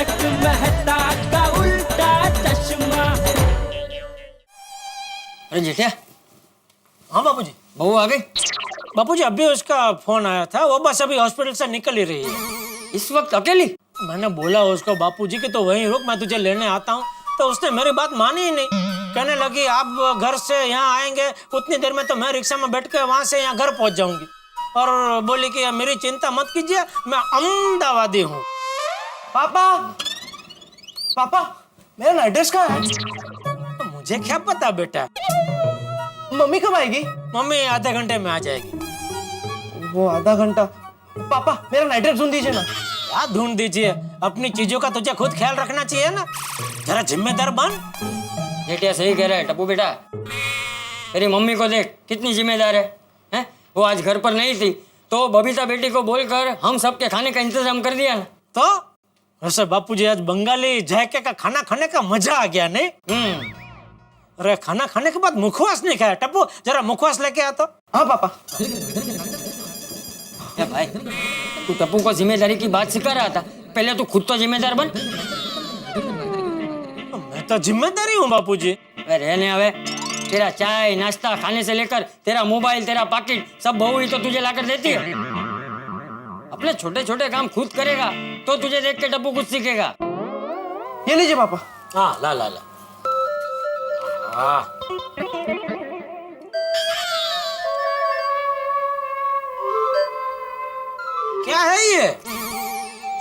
तारक मेहता का उल्टा चश्मा। अरे जेठिया। हाँ बापूजी। बहू आ गई? बापूजी अभी उसका फोन आया था, वो बस अभी हॉस्पिटल से निकल ही रही है। इस वक्त अकेली? मैंने बोला उसको बापूजी कि तो वहीं रुक, मैं तुझे लेने आता हूँ, तो उसने मेरी बात मानी ही नहीं। कहने लगी आप घर से यहाँ आएंगे उतनी देर में तो मैं रिक्शा में बैठ के वहाँ से यहाँ घर पहुँच जाऊंगी, और बोली कि मेरी चिंता मत कीजिए, मैं अहमदाबादी हूँ। पापा पापा मेरा एड्रेस कहाँ है? मुझे क्या पता बेटा। मम्मी कब आएगी? मम्मी आधे घंटे में आ जाएगी। वो आधा घंटा? पापा मेरा एड्रेस ढूंढ दीजिए ना। क्या ढूंढ दीजिए, अपनी चीजों का तुझे खुद ख्याल रखना चाहिए ना, जरा जिम्मेदार बन। जेठिया सही कह रहा है टप्पू बेटा। तेरी मम्मी को देख कितनी जिम्मेदार है, हैं? वो आज घर पर नहीं थी तो बबीता बेटी को बोलकर हम सबके खाने का इंतजाम कर दिया ना। तो वैसे बापूजी आज बंगाली जायके का खाना खाने का मजा आ गया नहीं? अरे खाना खाने के बाद मुखवास नहीं खाया। टप्पू जरा मुखवास लेके आ तो। हाँ पापा। ए भाई तू टप्पू को जिम्मेदारी की बात सिखा रहा था, पहले तू खुद तो जिम्मेदार बन। मैं तो जिम्मेदारी हूँ बापूजी। रहने हवे, तेरा चाय नाश्ता खाने से लेकर तेरा मोबाइल तेरा पाकिट सब बहू ही तो तुझे लाकर देती है। अपने छोटे छोटे काम खुद करेगा तो तुझे देख के टप्पू कुछ सीखेगा। ये लीजिए पापा। हाँ ला ला ला। हाँ क्या है ये?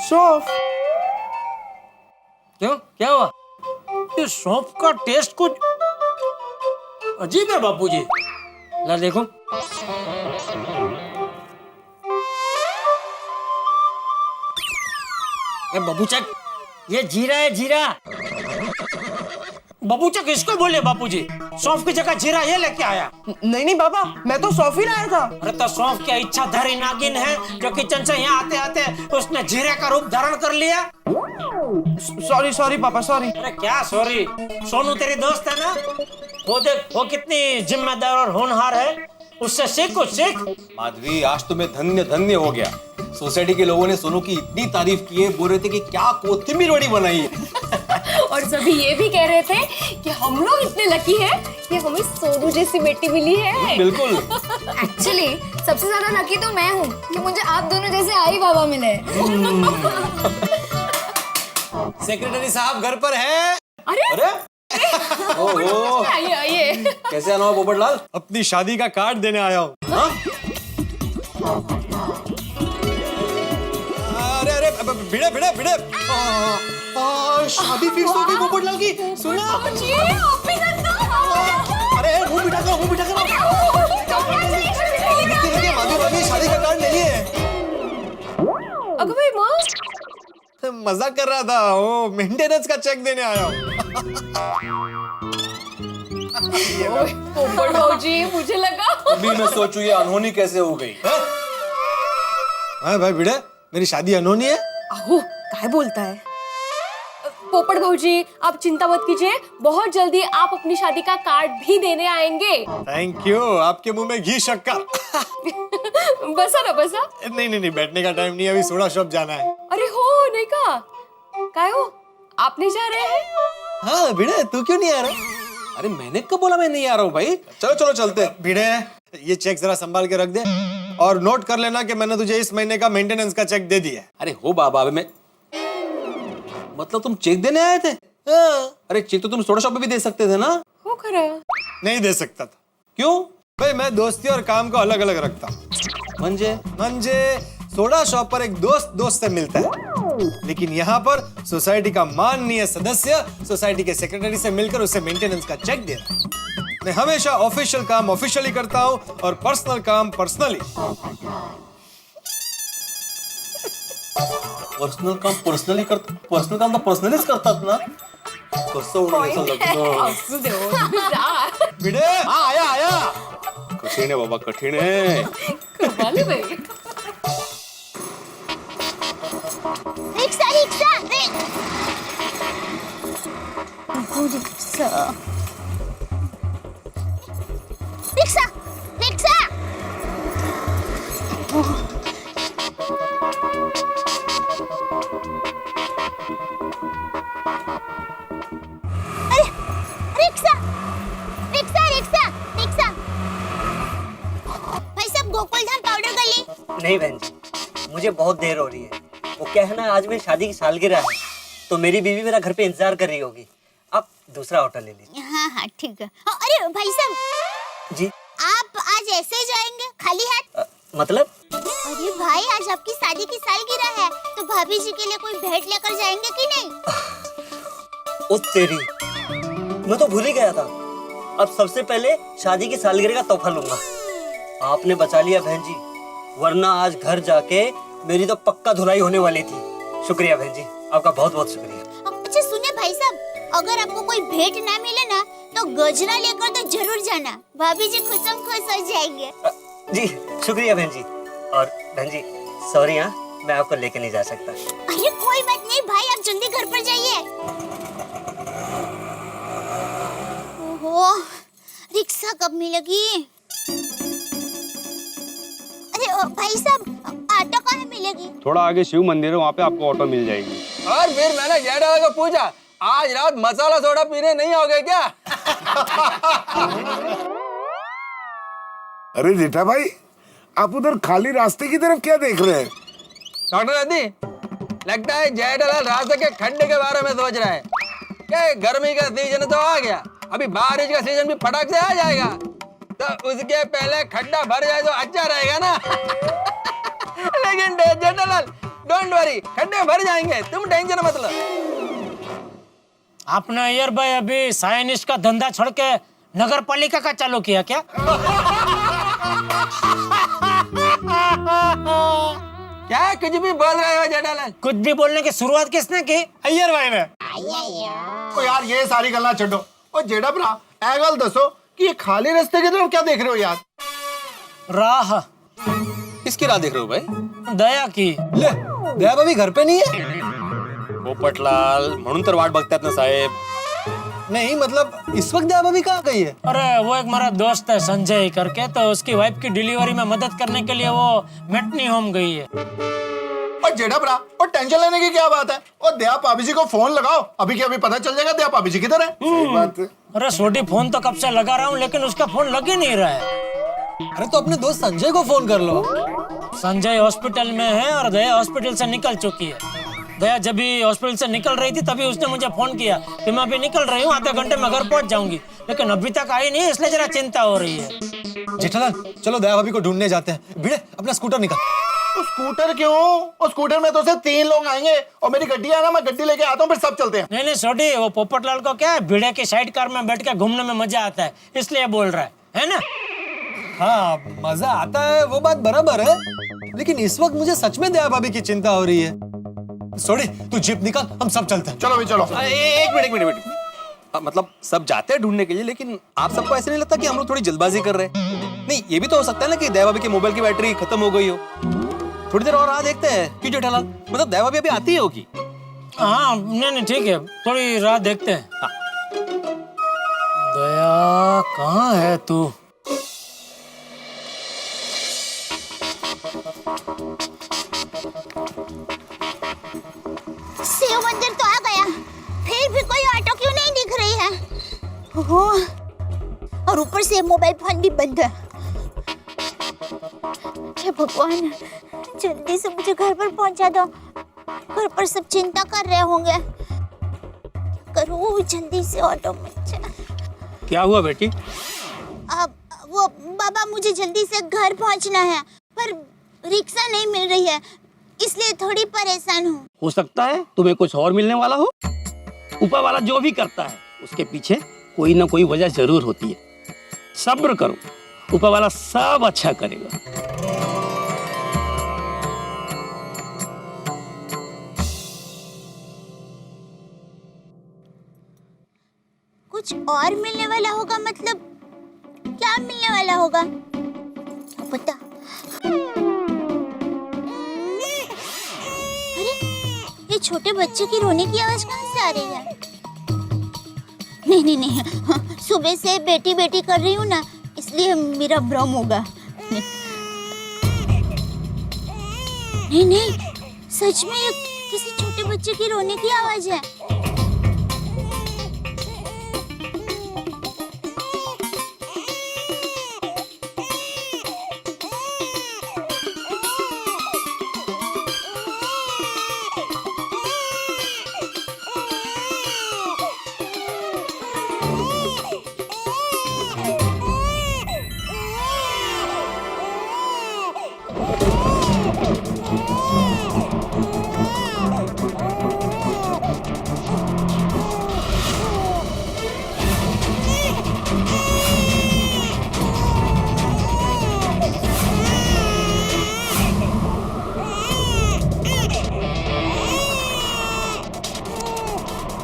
सौंफ। क्यों क्या हुआ? ये सौंफ का टेस्ट कुछ अजीब है बापूजी। ला देखो। ए बबूचक, ये जीरा है जीरा। बबूचक इसको बोले बापूजी, सौंफ की जगह जीरा ये लेके आया। नहीं पापा, मैं तो सौंफ ही लाया था। अरे तो सौंफ क्या इच्छाधारी नागिन है जो किचन से यहाँ आते आते उसने जीरे का रूप धारण कर लिया? सॉरी पापा सॉरी। अरे क्या सॉरी, सोनू तेरी दोस्त है ना, वो देख वो कितनी जिम्मेदार और होनहार है, उससे सीख कुछ सीख। माधवी आज तो मैं धन्य धन्य हो गया। सोसाइटी के लोगों ने सोनू की इतनी तारीफ की है, बोल रहे थे कि क्या कोथिंबीर वड़ी बनाई है। और सभी ये भी कह रहे थे कि हम लोग इतने लकी हैं कि हमें सोनू जैसी बेटी मिली है। बिल्कुल। एक्चुअली सबसे ज्यादा लकी तो मैं हूँ कि मुझे आप दोनों जैसे आई बाबा मिले। सेक्रेटरी साहब घर पर है? अरे ओहो, आइए आइए। कैसे आना हो पोपटलाल? अपनी शादी का कार्ड देने आया हूँ। अरे अरे भिड़े भिड़े भिड़े। शादी फिक्स हो गई पोपटलाल की। सुना? अरे मुंह बिठा करो, मुंह बिठा करो। माधवी शादी का कार्ड नहीं है। अगर भाई माँ मजाक कर रहा था, वो मेंटेनेंस का चेक देने आया हूँ। पोपट भाऊजी मुझे लगा। अभी मैं सोचूं ये अनहोनी कैसे हो गई। हाँ भाई भिड़े, मेरी शादी अनहोनी है? आहो क्या बोलता है? पोपट भाऊजी आप चिंता मत कीजिए, बहुत जल्दी आप अपनी शादी का कार्ड भी देने आएंगे। थैंक यू, आपके मुंह में घी शक्कर। बसा ना बसा। नहीं बैठने का टाइम नहीं है, अभी सोडा शॉप जाना है। अरे हो नहीं का काय हो, आप नहीं जा रहे हैं? हाँ भिड़े, तू क्यों नहीं आ रहा? अरे मैंने कब बोला मैं नहीं आ रहा हूँ भाई। चलो चलो चलते। भिड़े ये चेक जरा संभाल के रख दे, और नोट कर लेना कि मैंने तुझे इस महीने का मेंटेनेंस का चेक दे दिया। अरे हो बाबा, अभी मैं मतलब तुम चेक देने आए थे? अरे चेक तो तुम सोडा शॉप पे भी दे सकते थे ना। हो खरा नहीं दे सकता था। क्यों भाई मैं दोस्ती और काम को अलग अलग रखता हूँ। मंजे सोडा शॉप पर एक दोस्त से मिलता है, लेकिन यहाँ पर सोसाइटी का माननीय सदस्य सोसाइटी के सेक्रेटरी से मिलकर उसे मेंटेनेंस का चेक दे रहा है। मैं हमेशा ऑफिशियल काम ऑफिशियली करता हूँ और पर्सनल काम पर्सनली। पर्सनल काम पर्सनली करतात, पर्सनल काम तर पर्सनलीच करतात ना। कसं होणार लग्न? असू दे हो. भिडे हाँ आया कठीण आहे बाबा, कठीण आहे. कमाल आहे बाई. रिक्षा रिक्षा रिक्षा रिक्षा रिक्षा नहीं बहन जी, मुझे बहुत देर हो रही है। वो क्या है ना, आज मेरी शादी की सालगिरह है, तो मेरी बीवी मेरा घर पे इंतजार कर रही होगी। आप दूसरा ऑटो ले लीजिए। हाँ हाँ ठीक है। अरे भाई साहब, जी आप आज ऐसे ही जाएंगे खाली हाथ? मतलब? अरे भाई, आज आपकी शादी की सालगिरह है, तो भाभी जी के लिए कोई भेंट लेकर जाएंगे कि नहीं? ओ तेरी, मैं तो भूल ही गया था। अब सबसे पहले शादी की सालगिरह का तोहफा लूंगा। आपने बचा लिया बहन जी, वरना आज घर जाके मेरी तो पक्का धुलाई होने वाली थी। शुक्रिया बहन जी, आपका बहुत बहुत शुक्रिया। अच्छा सुनिए भाई साहब, अगर आपको कोई भेंट ना मिले ना, तो गजरा लेकर तो जरूर जाना, भाभी जी खुशम खुश हो जाएंगे। जी शुक्रिया बहन जी। और बहन जी सॉरी, हाँ मैं आपको लेके नहीं जा सकता। अरे कोई बात नहीं भाई, आप जल्दी घर पर जाइए। ओहो, रिक्शा कब मिलेगी? अरे भाई साहब, ऑटो कहाँ मिलेगी? थोड़ा आगे शिव मंदिर है, वहाँ पे आपको ऑटो मिल जाएगी। और फिर मैंने जेठा को पूछा, आज रात मसाला सोडा पीने नहीं आओगे क्या? अरे जेठा भाई, आप उधर खाली रास्ते की तरफ क्या देख रहे हैं? डॉक्टर दादी, लगता है जेठालाल रास्ते के खड्डे के बारे में सोच रहा है। क्या गर्मी का सीजन तो आ गया, अभी बारिश का सीजन भी फटाक से आ जाएगा, तो उसके पहले खड्डा भर जाए तो अच्छा रहेगा ना। लेकिन जेठालाल डोंट वरी, खड्डे भर जाएंगे, तुम टेंशन मत लो। आपने अय्यर भाई अभी साइनिस्ट का धंधा छोड़ के नगर पालिका का चालू किया क्या? क्या कुछ भी बोल रहे हो जेठालाल? कुछ भी बोलने की शुरुआत किसने की? अय्यर भाई ने। ओ यार, ये सारी गल्ला छोड़ो। ओ जेठा भरा, ए गल दसो कि ये खाली रास्ते की तरफ क्या देख रहे हो यार? राह किसकी राह देख रहे हो भाई? दया की। ले, दया भाभी घर पे नहीं है? पोपटलाल म्हणून तर वाट बघतात ना साहेब। नहीं मतलब इस वक्त दया भाभी कहाँ गई है? अरे वो एक मेरा दोस्त है संजय करके, तो उसकी वाइफ की डिलीवरी में मदद करने के लिए वो मैटनी होम गई है। और जेठा भरा, और टेंशन लेने की क्या बात है? और दया भाभी जी को फोन लगाओ, अभी के अभी पता चल जाएगा दया भाभी जी किधर है। सही बात है। अरे छोटी, फोन तो कब से लगा रहा हूँ, लेकिन उसका फोन लग ही नहीं रहा है। अरे तो अपने दोस्त संजय को फोन कर लो। संजय हॉस्पिटल में है और दया हॉस्पिटल से निकल चुकी है। दया जब भी हॉस्पिटल से निकल रही थी तभी उसने मुझे फोन किया कि मैं अभी निकल रही हूँ, आधे घंटे में घर पहुंच जाऊंगी, लेकिन अभी तक आई नहीं, इसलिए जरा चिंता हो रही है। जेठालाल चलो दया भाभी को ढूंढने जाते हैं। भिड़े अपना स्कूटर निकाल। तो स्कूटर क्यों? और स्कूटर में तो सिर्फ 3 लोग आएंगे, और मेरी गड्डी है ना, मैं गड्डी लेके आता हूँ, फिर सब चलते हैं। नहीं नहीं छोटी, वो पोपटलाल को क्या है, भिड़े की साइड कार में बैठ के घूमने में मजा आता है, इसलिए बोल रहा है ना? हाँ मजा आता है, वो बात बराबर है, लेकिन इस वक्त मुझे सच में दया भाभी की चिंता हो रही है। सोडी तू जीप निकाल, हम सब चलते हैं। चलो भाई चलो। एक मिनट। मतलब सब जाते हैं ढूंढने के लिए, लेकिन आप सबको ऐसे नहीं लगता कि हम लोग थोड़ी जल्दबाजी कर रहे हैं? नहीं, ये भी तो हो सकता है ना कि दया भाभी के मोबाइल की बैटरी खत्म हो गई हो। थोड़ी देर और राह देखते हैं। क्यों जेठालाल, मतलब दया भाभी अभी आती होगी? हाँ नहीं ठीक है, थोड़ी राह देखते हैं। हाँ। दया कहाँ है तू? शिव मंदिर तो आ गया, फिर भी कोई ऑटो क्यों नहीं दिख रही है? ओहो, और ऊपर से मोबाइल फोन भी बंद है। हे भगवान, जल्दी से मुझे घर पर पहुंचा दो, घर पर सब चिंता कर रहे होंगे। करूँ जल्दी से ऑटो में। क्या हुआ बेटी? अब वो बाबा, मुझे जल्दी से घर पहुंचना है, पर रिक्शा नहीं मिल रही है, इसलिए थोड़ी परेशान हूँ। हो सकता है तुम्हें कुछ और मिलने वाला हो। ऊपर वाला जो भी करता है उसके पीछे कोई ना कोई वजह जरूर होती है। सब्र करो, ऊपर वाला सब अच्छा करेगा। कुछ और मिलने वाला होगा, मतलब क्या मिलने वाला होगा? क्या पता। अरे ये छोटे बच्चे की रोने की आवाज कहाँ से आ रही है? नहीं, सुबह से बेटी बेटी कर रही हूँ ना, इसलिए मेरा भ्रम होगा। नहीं, सच में ये किसी छोटे बच्चे की रोने की आवाज है।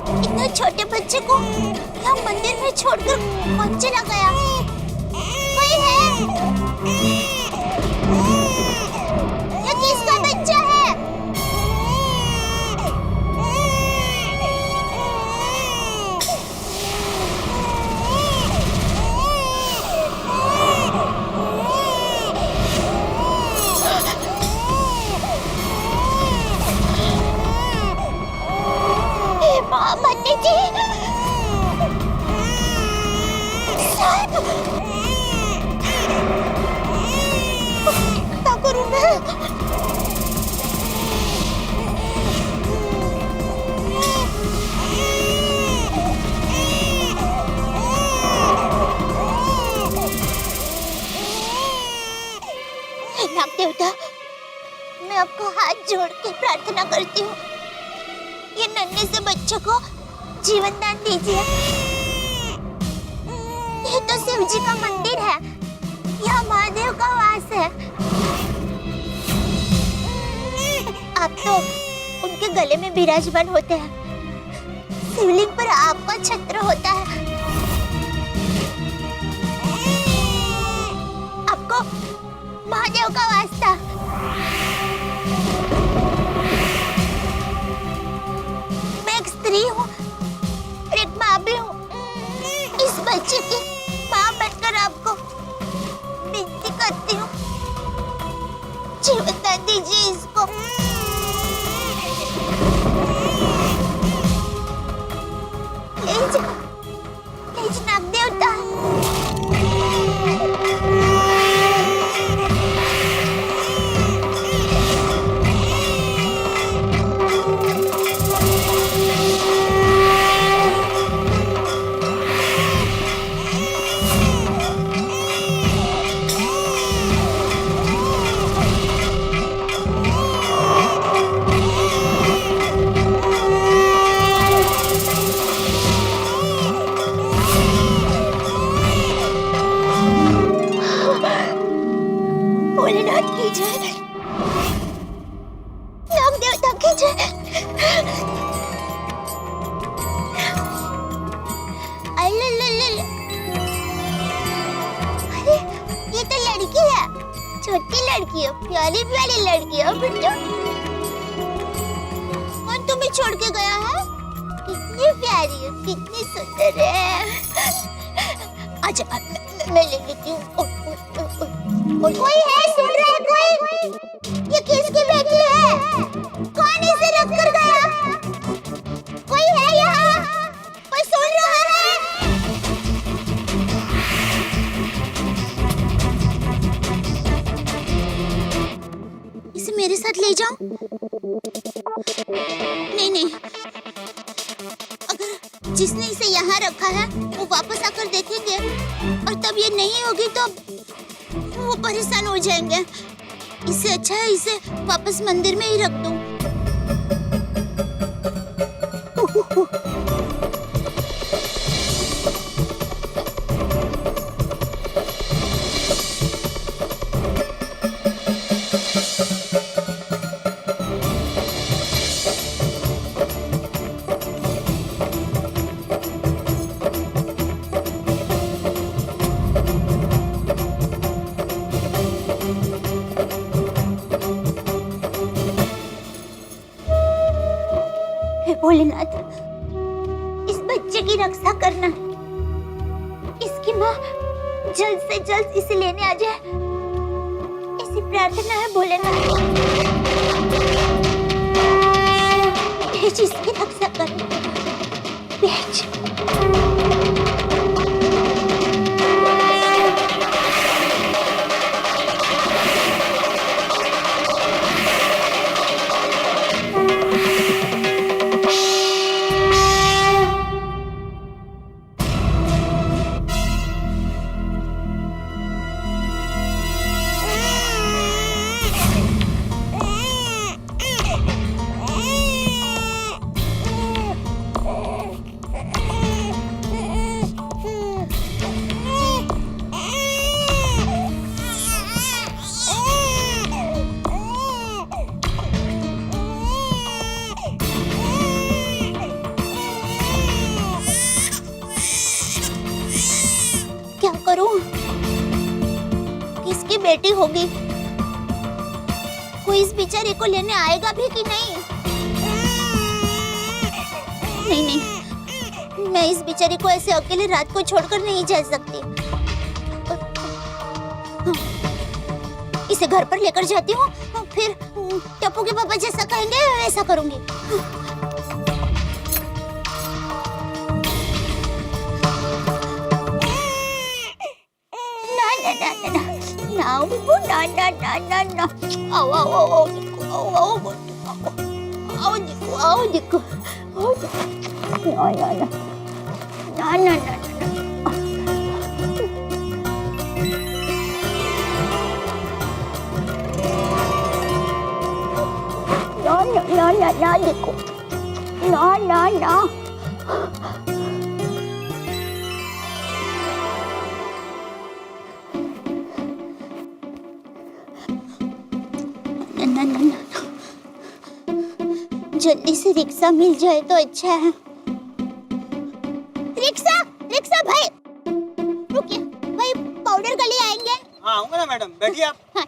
इतने छोटे बच्चे को यहाँ मंदिर में छोड़कर कौन चला गया? कोई है? ये किसका बच्चा है? भट्टी जी, साहब, क्या करूं मैं? नाग देवता, मैं आपको हाथ जोड़ के प्रार्थना करती हूँ, ये नन्हे से बच्चे को जीवन दान दीजिए। ये तो शिव जी का मंदिर है, यहाँ महादेव का वास है। आप तो उनके गले में विराजमान होते हैं, शिवलिंग पर आपका छत्र होता है। आपको महादेव का वास्ता। स्त्री हूँ और एक माँ भी हूँ। इस बच्चे की माँ बनकर आपको विनती करती हूँ, जीवन दान दीजिए इसको। प्लीज नाग देवता। भोलेनाथ की जय, नाग देवता की जय। अरे ये तो लड़की है, छोटी लड़की है, प्यारी प्यारी लड़की है बिट्टू। कौन तुम्हें छोड़ के गया है? कितनी प्यारी है, कितनी सुंदर है। आजा, मैं ले लेती हूँ। कोई है? सुन रहा है कोई? ये किसकी बेटी है? कौन इसे रख कर गया? कोई है यहाँ? कोई सुन रहा है? इसे मेरे साथ ले जाऊं? नहीं, अगर जिसने इसे यहाँ रखा है वो वापस आकर देखेंगे और तब ये नहीं होगी तो वो परेशान हो जाएंगे। इससे अच्छा है इसे वापस मंदिर में ही रख दूं। भोलेनाथ, इस बच्चे की रक्षा करना। इसकी माँ जल्द से जल्द इसे लेने आ जाए, ऐसी प्रार्थना है भोलेनाथ। भेज इसकी रक्षा कर, भेज। बेटी होगी, कोई इस बेचारे को लेने आएगा भी कि नहीं? नहीं नहीं, मैं इस बेचारे को ऐसे अकेले रात को छोड़कर नहीं जा सकती। इसे घर पर लेकर जाती हूँ, फिर टप्पू के पापा जैसा कहेंगे वैसा करूंगी। ना ना ना ना ना ना ना ना ना ना आओ आओ आओ आओ आओ आओ आओ देखो आओ देखो आओ देखो ना ना ना ना ना ना ना ना देखो ना ना ना ना ना ना जल्दी से रिक्शा मिल जाए तो अच्छा है। रिक्शा रिक्शा भाई रुकिए, भाई पाउडर गली आएंगे। हाँ आऊंगा ना मैडम, बैठिए आप। हाँ।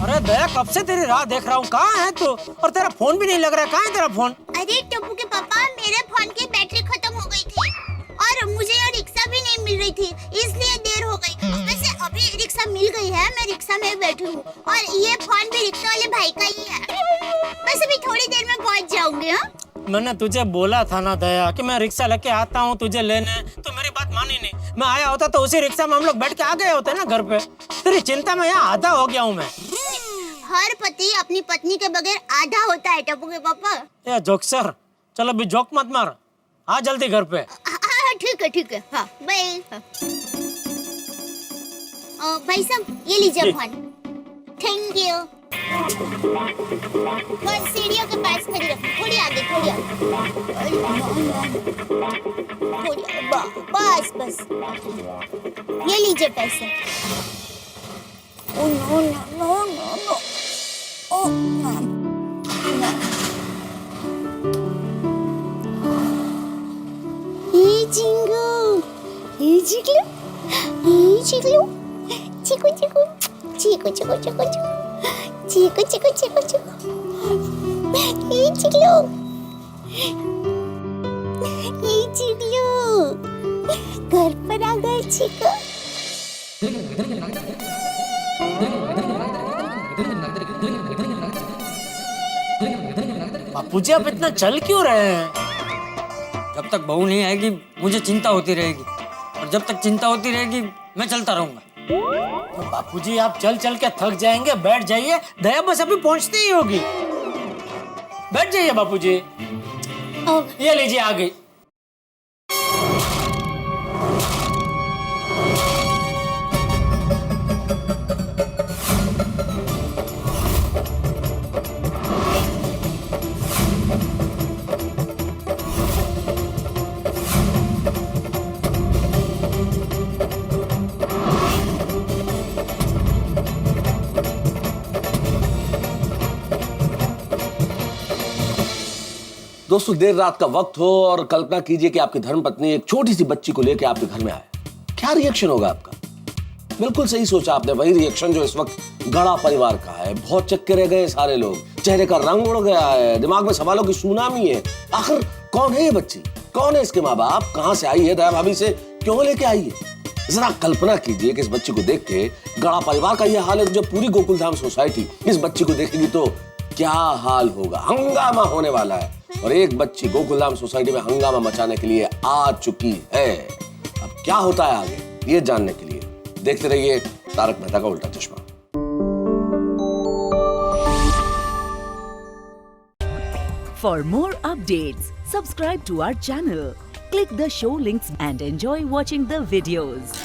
अरे दया, कब से तेरी राह देख रहा हूँ, कहाँ है तू? और तेरा फोन भी नहीं लग रहा है, कहाँ है तेरा फोन? अरे टप्पू के पापा, मेरे फोन की बैटरी खत्म हो गई थी और मुझे ये रिक्शा भी नहीं मिल रही थी, इसलिए देर हो गई। वैसे अभी रिक्शा मिल गई है, मैं रिक्शा में बैठी हूँ और ये फोन भी रिक्शा वाले भाई का ही है। बस अभी थोड़ी देर में पहुँच जाऊंगी। हाँ मैंने तुझे बोला था ना दया कि मैं रिक्शा लेके आता हूँ तुझे लेने, तो मेरी बात मानी नहीं। मैं आया होता तो उसी रिक्शा में हम लोग बैठ के आ गए होते ना घर पे। तेरी चिंता में यहाँ आधा हो गया हूँ मैं। हर पति अपनी पत्नी के बगैर आधा होता है टप्पू के पापा। ये जोक्सर, चल अभी जोक मत मार, आ जल्दी घर पे। ठीक है हाँ बाय। भाई साहब ये लीजिए फोन। Thank you. फोन सीढ़ियों के पास खड़ी रखो, थोड़ी आगे बस बस ये लीजिए पैसे। No no no no no oh no Chingu Chiklu Chiklu Chiku Chiku Chiku Chiku Chiku Chiku Chiku Chiku Chiku Chiklu Chiklu घर पर आ गए चिकू। बापूजी आप इतना चल क्यों रहे हैं? जब तक बहू नहीं आएगी मुझे चिंता होती रहेगी, और जब तक चिंता होती रहेगी मैं चलता रहूंगा। तो बापूजी आप चल चल के थक जाएंगे, बैठ जाइए, दया बस अभी पहुंचती ही होगी। बैठ जाइए बापूजी। ये लीजिए आ गई। दोस्तों, देर रात का वक्त हो और कल्पना कीजिए कि आपकी धर्मपत्नी एक छोटी सी बच्ची को लेकर आपके घर में आए, क्या रिएक्शन होगा आपका? बिल्कुल सही सोचा आपने, वही रिएक्शन जो इस वक्त गड़ा परिवार का है। बहुत चक्के रह गए सारे लोग, चेहरे का रंग उड़ गया है, दिमाग में सवालों की सुनामी है। आखिर कौन है ये बच्ची, कौन है इसके माँ बाप, कहाँ से आई है, दया भाभी से क्यों लेके आई है? जरा कल्पना कीजिए कि इस बच्ची को देख के गड़ा परिवार का यह हाल है, जब पूरी गोकुलधाम सोसाइटी इस बच्ची को देखेगी तो क्या हाल होगा। हंगामा होने वाला है और एक बच्ची गोकुलधाम सोसाइटी में हंगामा मचाने के लिए आ चुकी है। अब क्या होता है आगे, ये जानने के लिए देखते रहिए तारक मेहता का उल्टा चश्मा। For more updates, subscribe to our channel, click the show links and enjoy watching the videos.